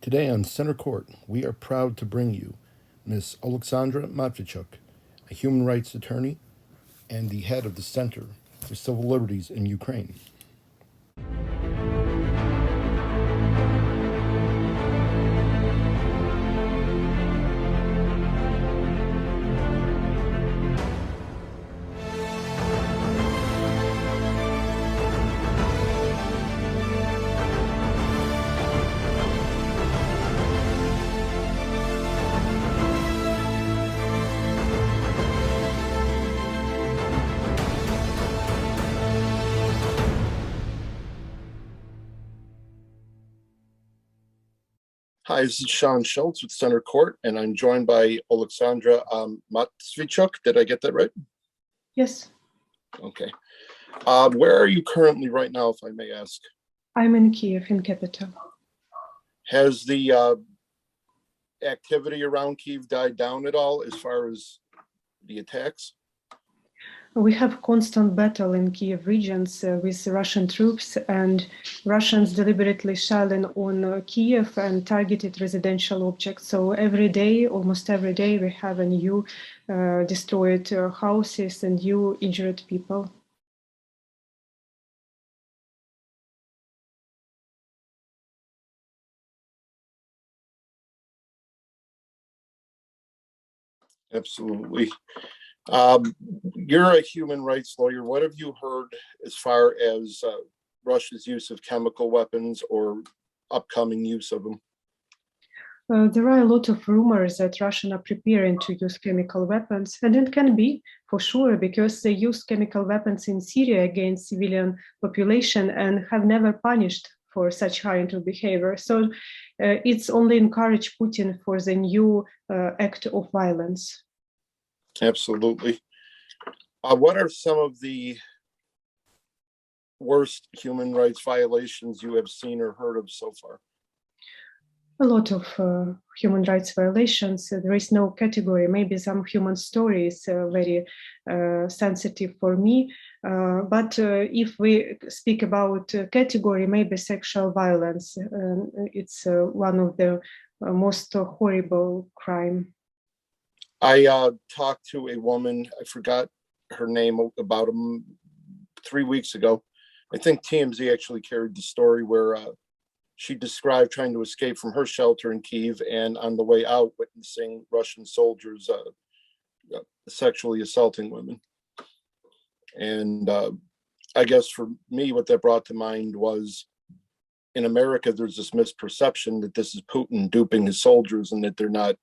Today on Center Court, we are proud to bring you Ms. Oleksandra Matviichuk, a human rights attorney and the head of the Center for Civil Liberties in Ukraine. Hi, this is Sean Schultz with Center Court, and I'm joined by Oleksandra Matviichuk. Did I get that right? Yes. Okay. Where are you currently right now, if I may ask? I'm in Kiev, in capital. Has the activity around Kyiv died down at all as far as the attacks? We have constant battle in Kiev regions with Russian troops, and Russians deliberately shelling on Kiev and targeted residential objects. So every day, almost every day, we have a new destroyed houses and new injured people. Absolutely. You're a human rights lawyer. What have you heard as far as Russia's use of chemical weapons or upcoming use of them? There are a lot of rumors that Russia are preparing to use chemical weapons, and it can be for sure because they use chemical weapons in Syria against civilian population and have never punished for such harmful behavior. So it's only encourage Putin for the new act of violence. Absolutely. What are some of the worst human rights violations you have seen or heard of so far? A lot of human rights violations. There is no category. Maybe some human stories very sensitive for me. But if we speak about category, maybe sexual violence. It's one of the most horrible crime. I talked to a woman, I forgot her name, about 3 weeks ago. I think TMZ actually carried the story where she described trying to escape from her shelter in Kyiv and on the way out witnessing Russian soldiers sexually assaulting women. And I guess for me, what that brought to mind was in America, there's this misperception that this is Putin duping his soldiers and that they're not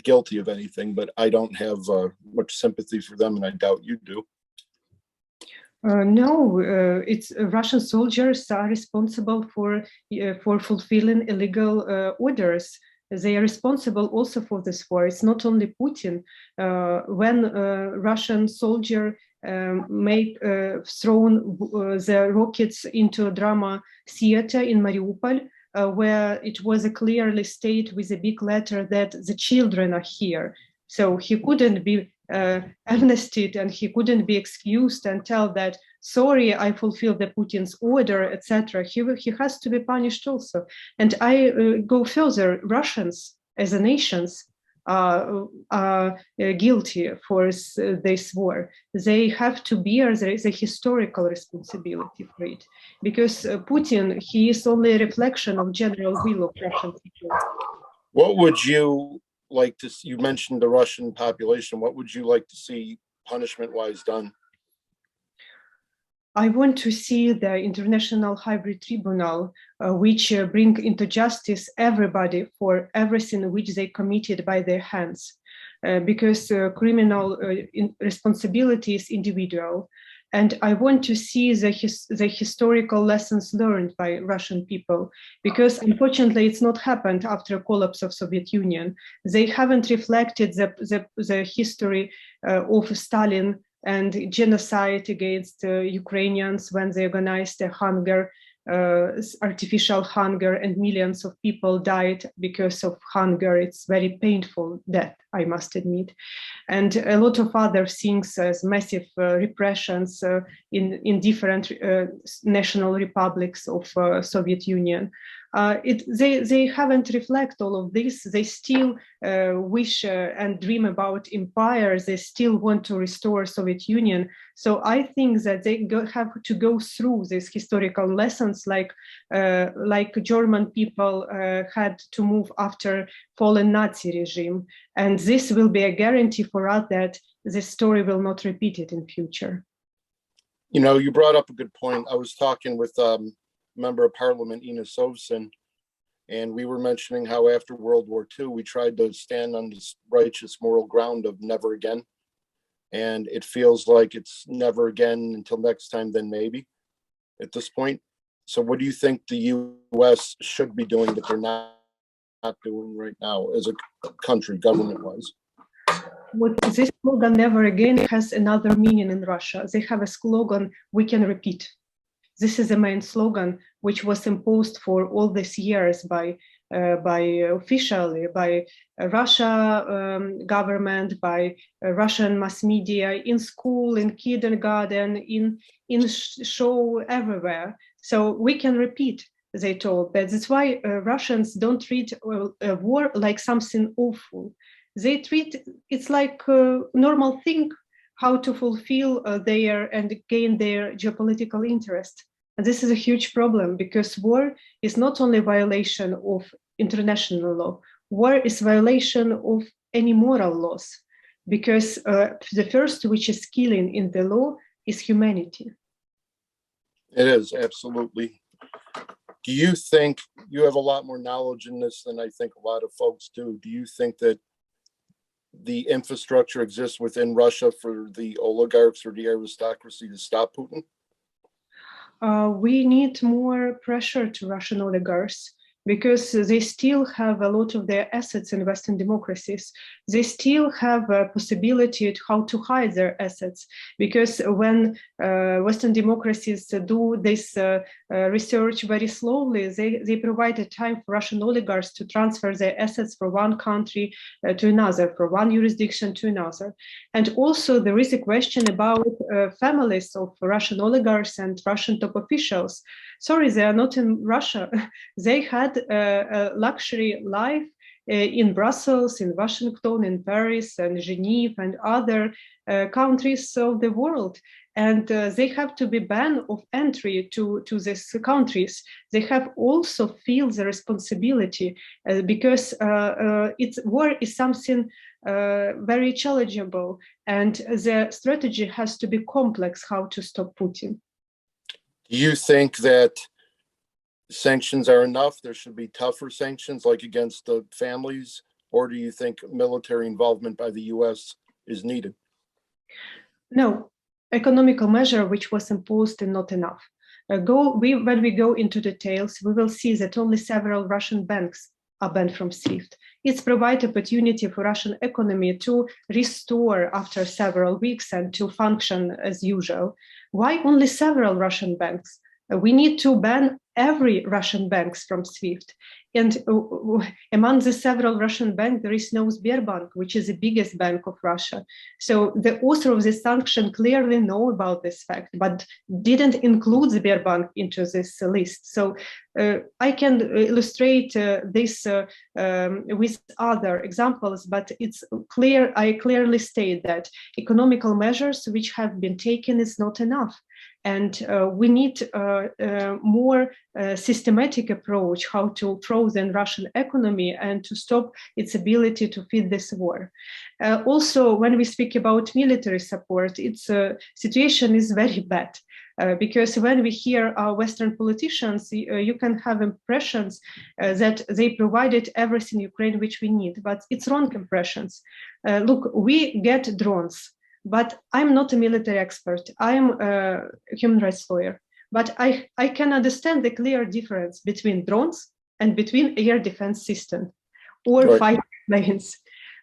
guilty of anything, but I don't have much sympathy for them, and I doubt you do. No, it's Russian soldiers are responsible for fulfilling illegal orders. They are responsible also for this war. It's not only Putin. When Russian soldier thrown the rockets into a drama theater in Mariupol, where it was clearly stated with a big letter that the children are here. So he couldn't be amnestied and he couldn't be excused and tell that, sorry, I fulfilled the Putin's order, etc. He has to be punished also. And I go further, Russians as a nations are guilty for this war. They have to bear the historical responsibility for it, because Putin, he is only a reflection of general will of Russian people. What would you like to see? You mentioned the Russian population. What would you like to see punishment-wise done? I want to see the International Hybrid Tribunal, which bring into justice everybody for everything which they committed by their hands, because criminal responsibility is individual. And I want to see the historical lessons learned by Russian people, because unfortunately it's not happened after a collapse of Soviet Union. They haven't reflected the history of Stalin and genocide against Ukrainians when they organized a hunger, artificial hunger, and millions of people died because of hunger. It's very painful death, I must admit. And a lot of other things as massive repressions in different national republics of Soviet Union. They haven't reflect all of this. They still wish and dream about empires. They still want to restore Soviet Union. So I think that they have to go through these historical lessons, like German people had to move after fallen Nazi regime, and this will be a guarantee for us that this story will not repeat it in future. You know, you brought up a good point. I was talking with Member of Parliament Ina Sovson, and we were mentioning how after World War II, we tried to stand on this righteous moral ground of never again. And it feels like it's never again until next time, then maybe at this point. So what do you think the US should be doing that they're not doing right now as a country, government-wise? This slogan, never again, has another meaning in Russia. They have a slogan, we can repeat. This is the main slogan, which was imposed for all these years by officially by Russia government, by Russian mass media, in school, in kindergarten, in show, everywhere. So we can repeat, they told. That's why Russians don't treat a war like something awful. They treat it's like a normal thing, how to fulfill their and gain their geopolitical interest. And this is a huge problem, because war is not only violation of international law, war is violation of any moral laws, because the first which is killing in the law is humanity. It is, absolutely. Do you think, you have a lot more knowledge in this than I think a lot of folks do, do you think that the infrastructure exists within Russia for the oligarchs or the aristocracy to stop Putin? We need more pressure to Russian oligarchs, because they still have a lot of their assets in Western democracies. They still have a possibility to how to hide their assets, because when Western democracies do this research very slowly, they provide a time for Russian oligarchs to transfer their assets from one country to another, from one jurisdiction to another. And also there is a question about families of Russian oligarchs and Russian top officials. Sorry, they are not in Russia. They had a luxury life in Brussels, in Washington, in Paris, and Geneva, and other countries of the world. And they have to be banned of entry to these countries. They have also feel the responsibility because war is something very challengeable, and the strategy has to be complex how to stop Putin. Do you think that sanctions are enough? There should be tougher sanctions, like against the families, or do you think military involvement by the US is needed? No, economical measure which was imposed is not enough. When we go into details, we will see that only several Russian banks are banned from SWIFT. It's provide opportunity for Russian economy to restore after several weeks and to function as usual. Why only several Russian banks? We need to ban every Russian banks from SWIFT. And among the several Russian banks, there is no Sberbank, which is the biggest bank of Russia. So the author of the sanction clearly know about this fact, but didn't include Sberbank into this list. So I can illustrate this with other examples, but it's clear, I clearly state that economical measures which have been taken is not enough. And we need more systematic approach how to frozen Russian economy and to stop its ability to feed this war. Also, when we speak about military support, its situation is very bad. Because when we hear our Western politicians, you can have impressions that they provided everything Ukraine which we need, but it's wrong impressions. Look, we get drones. But I'm not a military expert. I'm a human rights lawyer. But I can understand the clear difference between drones and between air defense system or fighter planes.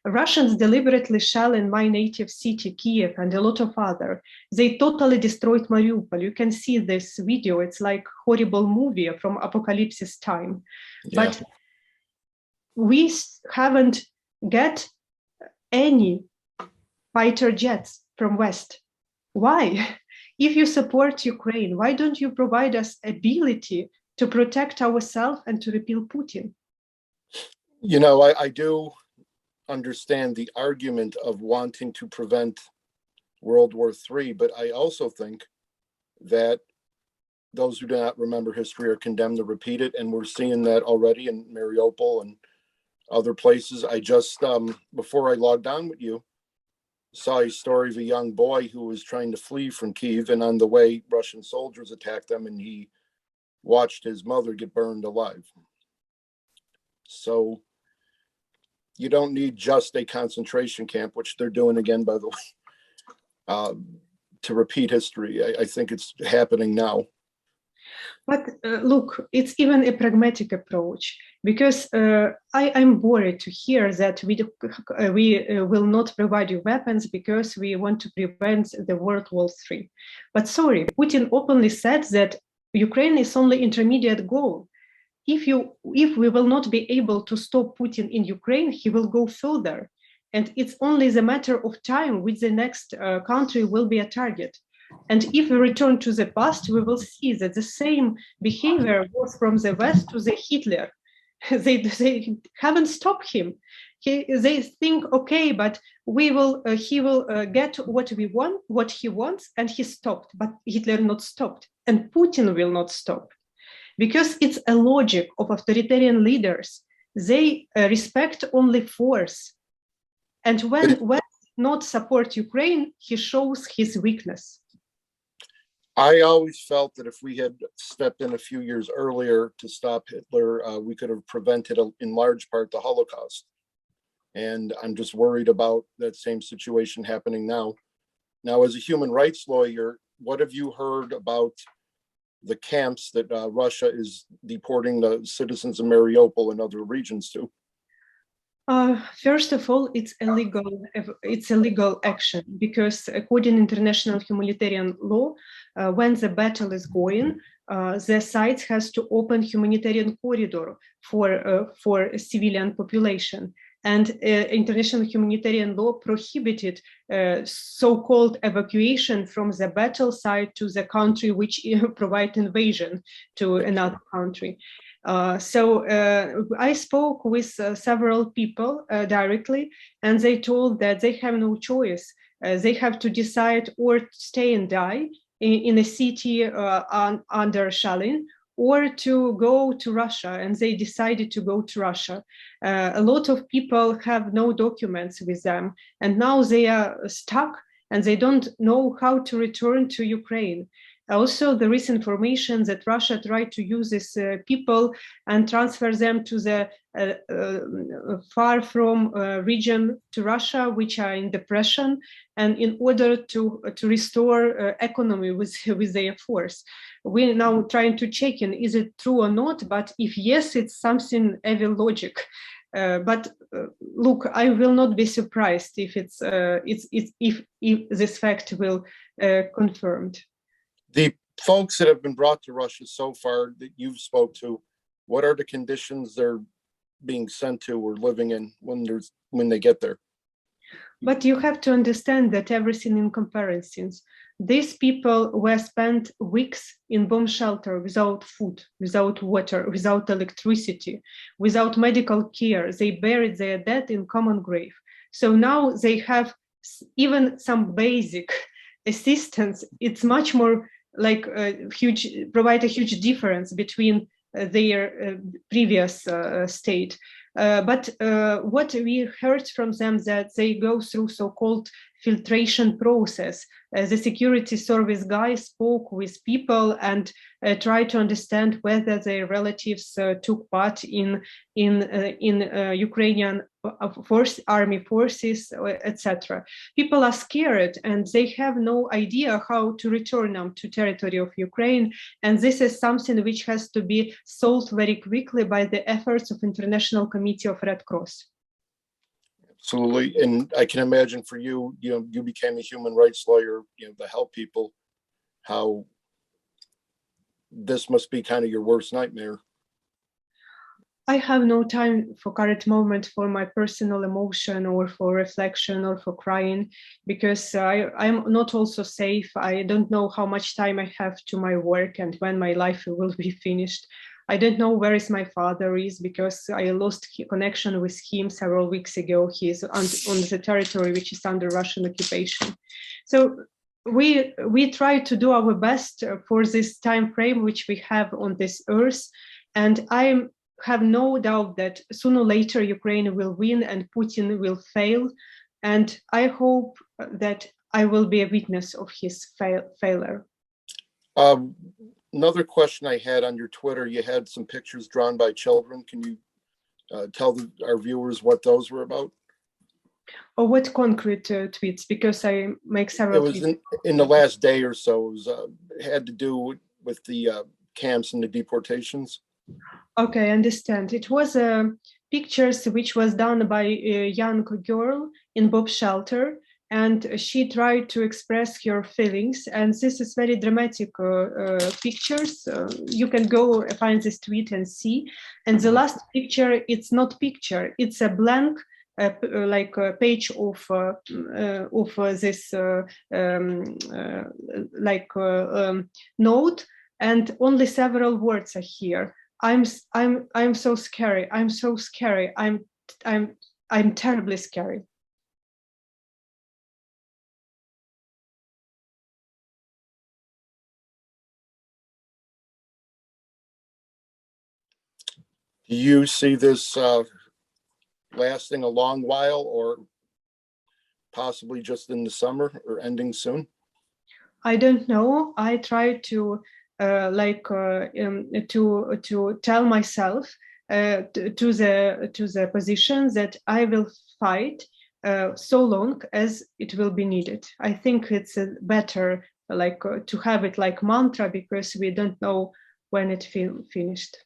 Russians deliberately shell in my native city, Kiev, and a lot of other. They totally destroyed Mariupol. You can see this video. It's like horrible movie from apocalypse time. Yeah. But we haven't get any fighter jets from West. Why? If you support Ukraine, why don't you provide us ability to protect ourselves and to repeal Putin. You know, I do understand the argument of wanting to prevent World War III, but I also think that those who do not remember history are condemned to repeat it, and we're seeing that already in Mariupol and other places. I just, before I logged on with you, saw a story of a young boy who was trying to flee from Kyiv, and on the way, Russian soldiers attacked them, and he watched his mother get burned alive. So you don't need just a concentration camp, which they're doing again, by the way, to repeat history. I think it's happening now. But look, it's even a pragmatic approach, because I'm worried to hear that we will not provide you weapons because we want to prevent the World War III. But sorry, Putin openly said that Ukraine is only intermediate goal. If we will not be able to stop Putin in Ukraine, he will go further. And it's only the matter of time which the next country will be a target. And if we return to the past, we will see that the same behavior was from the West to the Hitler. They haven't stopped him. They think, okay, but he will get what he wants, and he stopped. But Hitler not stopped, and Putin will not stop, because it's a logic of authoritarian leaders. They respect only force, and when not support Ukraine, he shows his weakness. I always felt that if we had stepped in a few years earlier to stop Hitler, we could have prevented, in large part, the Holocaust. And I'm just worried about that same situation happening now. Now, as a human rights lawyer, what have you heard about the camps that Russia is deporting the citizens of Mariupol and other regions to? First of all, it's a legal action, because according to international humanitarian law, when the battle is going, the sites has to open humanitarian corridor for civilian population. And international humanitarian law prohibited so-called evacuation from the battle site to the country which provide invasion to another country. So I spoke with several people directly, and they told that they have no choice. They have to decide or stay and die in a city under shelling, or to go to Russia, and they decided to go to Russia. A lot of people have no documents with them, and now they are stuck, and they don't know how to return to Ukraine. Also, there is information that Russia tried to use these people and transfer them to the far from region to Russia, which are in depression, and in order to restore economy with their force. We're now trying to check in, is it true or not? But if yes, it's something evil logic. But look, I will not be surprised if if this fact will confirmed. The folks that have been brought to Russia so far that you've spoke to, what are the conditions they're being sent to or living in when they get there? But you have to understand that everything in comparisons. These people were spent weeks in bomb shelter without food, without water, without electricity, without medical care. They buried their dead in common grave. So now they have even some basic assistance. It's much more like provide a huge difference between their previous state. But what we heard from them, that they go through so-called filtration process. The security service guy spoke with people and tried to understand whether their relatives took part in Ukrainian army forces, etc. People are scared, and they have no idea how to return them to territory of Ukraine. And this is something which has to be solved very quickly by the efforts of International Committee of Red Cross. Absolutely. And I can imagine for you, you became a human rights lawyer, to help people, how this must be kind of your worst nightmare. I have no time for current moment for my personal emotion or for reflection or for crying, because I'm not also safe. I don't know how much time I have to my work and when my life will be finished. I don't know where is my father is, because I lost connection with him several weeks ago. He is on the territory which is under Russian occupation. So we try to do our best for this time frame which we have on this earth, and I have no doubt that sooner or later Ukraine will win and Putin will fail, and I hope that I will be a witness of his failure. Another question I had on your Twitter, you had some pictures drawn by children. Can you tell our viewers what those were about? Or what concrete tweets? Because I make several. It was in the last day or so. It was had to do with the camps and the deportations. Okay, I understand. It was pictures which was done by a young girl in Bob shelter, and she tried to express her feelings. And this is very dramatic pictures. You can go find this tweet and see. And the last picture, it's not picture, it's a blank like a page of this note, and only several words are here. I'm so scary. I'm so scary. I'm terribly scary. Do you see this lasting a long while, or possibly just in the summer, or ending soon? I don't know. I try to to tell myself to the position that I will fight so long as it will be needed. I think it's better to have it like mantra, because we don't know when it finished.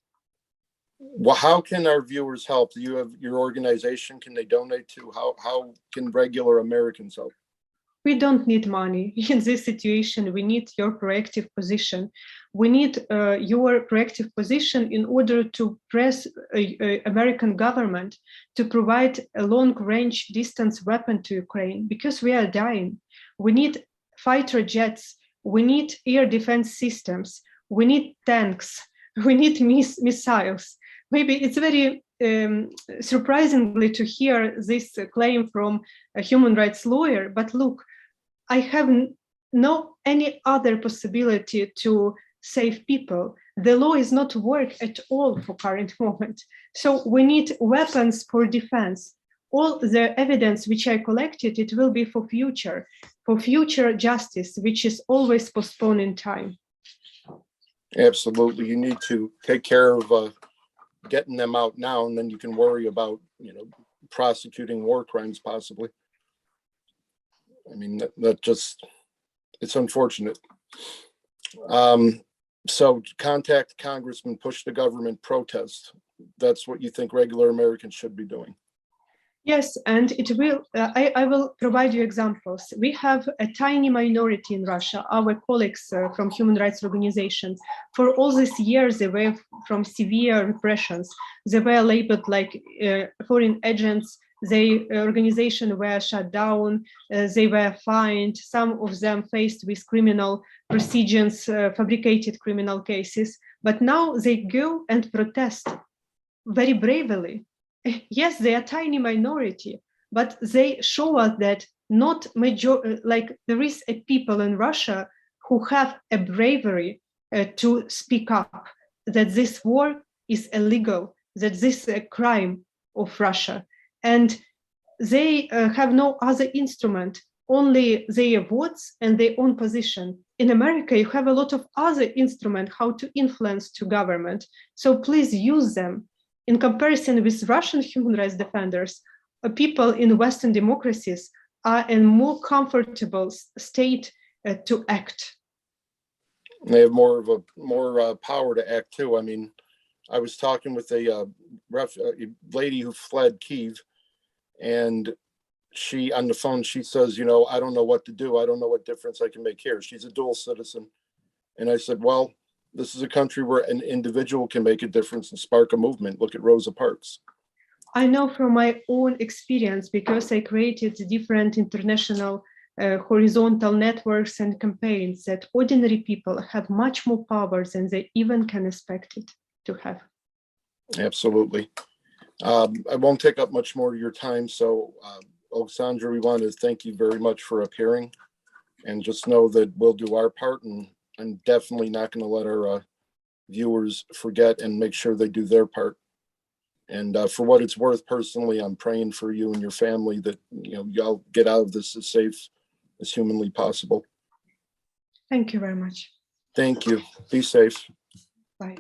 Well, how can our viewers help? Do you have your organization? Can they donate to? How can regular Americans help? We don't need money in this situation. We need your proactive position. We need your proactive position in order to press American government to provide a long-range distance weapon to Ukraine, because we are dying. We need fighter jets. We need air defense systems. We need tanks. We need missiles. Maybe it's very surprisingly to hear this claim from a human rights lawyer, but look, I have no any other possibility to save people. The law is not work at all for current moment. So we need weapons for defense. All the evidence which I collected, it will be for future justice, which is always postponed in time. Absolutely. You need to take care of getting them out now, and then you can worry about, prosecuting war crimes possibly. I mean, that just, it's unfortunate. So contact Congressman, push the government, protest. That's what you think regular Americans should be doing. Yes, and it will. I will provide you examples. We have a tiny minority in Russia. Our colleagues from human rights organizations, for all these years, they were from severe repressions. They were labeled like foreign agents. Their organization were shut down. They were fined. Some of them faced with criminal procedures, fabricated criminal cases. But now they go and protest very bravely. Yes, they are a tiny minority, but they show us that not there is a people in Russia who have a bravery to speak up, that this war is illegal, that this is a crime of Russia. And they have no other instrument, only their votes and their own position. In America, you have a lot of other instruments how to influence to government. So please use them. In comparison with Russian human rights defenders, people in Western democracies are in more comfortable state to act. They have more power to act too. I mean, I was talking with a lady who fled Kyiv, and she, on the phone, she says, I don't know what to do. I don't know what difference I can make here. She's a dual citizen. And I said, well, this is a country where an individual can make a difference and spark a movement. Look at Rosa Parks. I know from my own experience, because I created different international horizontal networks and campaigns, that ordinary people have much more power than they even can expect it. to have. Absolutely. I won't take up much more of your time. So, Oleksandra, we want to thank you very much for appearing, and just know that we'll do our part, and I'm definitely not going to let our viewers forget and make sure they do their part. And for what it's worth, personally, I'm praying for you and your family that y'all get out of this as safe as humanly possible. Thank you very much. Thank you. Be safe. Bye.